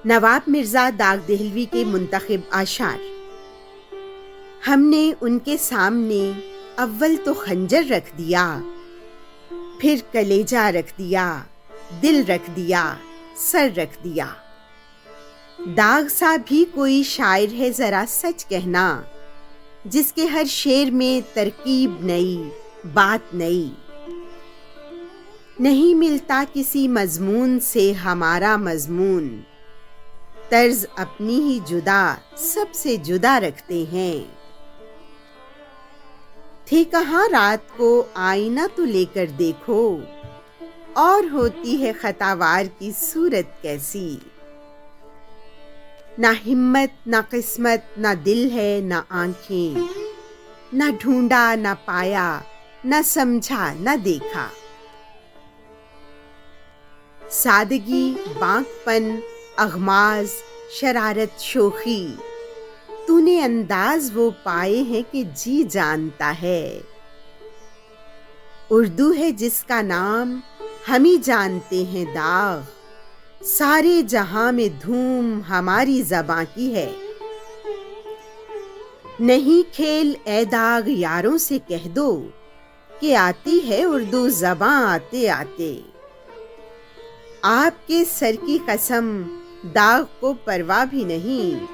نواب مرزا داغ دہلوی کے منتخب اشعار۔ ہم نے ان کے سامنے اول تو خنجر رکھ دیا، پھر کلیجہ رکھ دیا، دل رکھ دیا، سر رکھ دیا۔ داغ سا بھی کوئی شاعر ہے ذرا سچ کہنا، جس کے ہر شعر میں ترکیب نئی، بات نئی۔ نہیں ملتا کسی مضمون سے ہمارا مضمون، طرز اپنی ہی جدا سب سے جدا رکھتے ہیں۔ تھے کہاں رات کو آئینہ تو لے کر دیکھو، اور ہوتی ہے خطاوار کی صورت کیسی۔ نہ ہمت نہ قسمت نہ دل ہے نہ آنکھیں، نہ ڈھونڈا نہ پایا نہ سمجھا نہ دیکھا۔ سادگی، بانک پن، اغماز، شرارت، شوخی، تو نے انداز وہ پائے ہیں کہ جی جانتا ہے۔ اردو ہے جس کا نام ہم ہی جانتے ہیں داغ، سارے جہاں میں دھوم ہماری زباں کی ہے۔ نہیں کھیل اے داغ یاروں سے کہہ دو، کہ آتی ہے اردو زباں آتے آتے۔ آپ کے سر کی قسم داغ کو پرواہ بھی نہیں،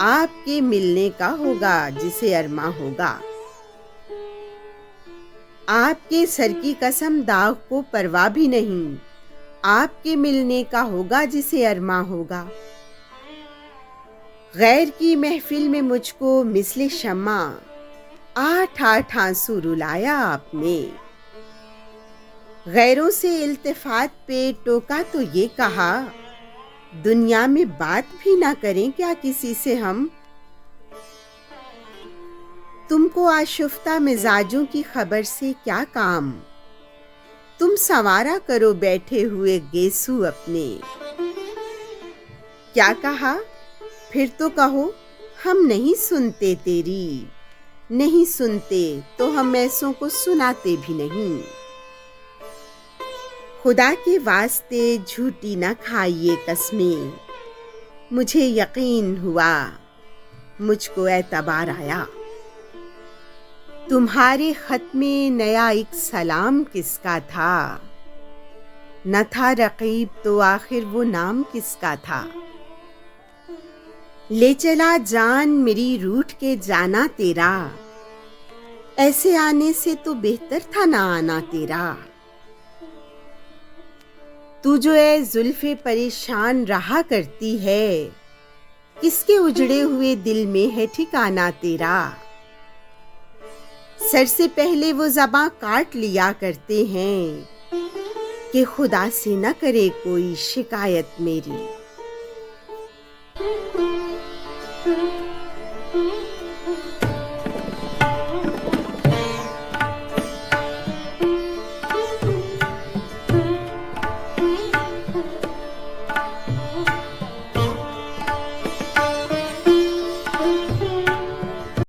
آپ کے ملنے کا ہوگا جسے ارماں ہوگا۔ آپ کے سر کی قسم داغ کو پرواہ بھی نہیں، آپ کے ملنے کا ہوگا جسے ارماں ہوگا۔ غیر کی محفل میں مجھ کو مثل شمع 8 آنسو رلایا آپ نے۔ غیروں سے التفات پہ ٹوکا تو یہ کہا، دنیا میں بات بھی نہ کریں کیا کسی سے ہم۔ تم کو آشفتہ مزاجوں کی خبر سے کیا کام، تم سنوارا کرو بیٹھے ہوئے گیسو اپنے۔ کیا کہا؟ پھر تو کہو، ہم نہیں سنتے تیری، نہیں سنتے تو ہم ایسوں کو سناتے بھی نہیں۔ خدا کے واسطے جھوٹی نہ کھائیے قسمیں، مجھے یقین ہوا، مجھ کو اعتبار آیا۔ تمہارے خط میں نیا ایک سلام کس کا تھا، نہ تھا رقیب تو آخر وہ نام کس کا تھا۔ لے چلا جان میری روٹھ کے جانا تیرا، ایسے آنے سے تو بہتر تھا نہ آنا تیرا۔ تو جو اے زلف پریشان رہا کرتی ہے، کس کے اجڑے ہوئے دل میں ہے ٹھکانا تیرا۔ سر سے پہلے وہ زباں کاٹ لیا کرتے ہیں، کہ خدا سے نہ کرے کوئی شکایت میری۔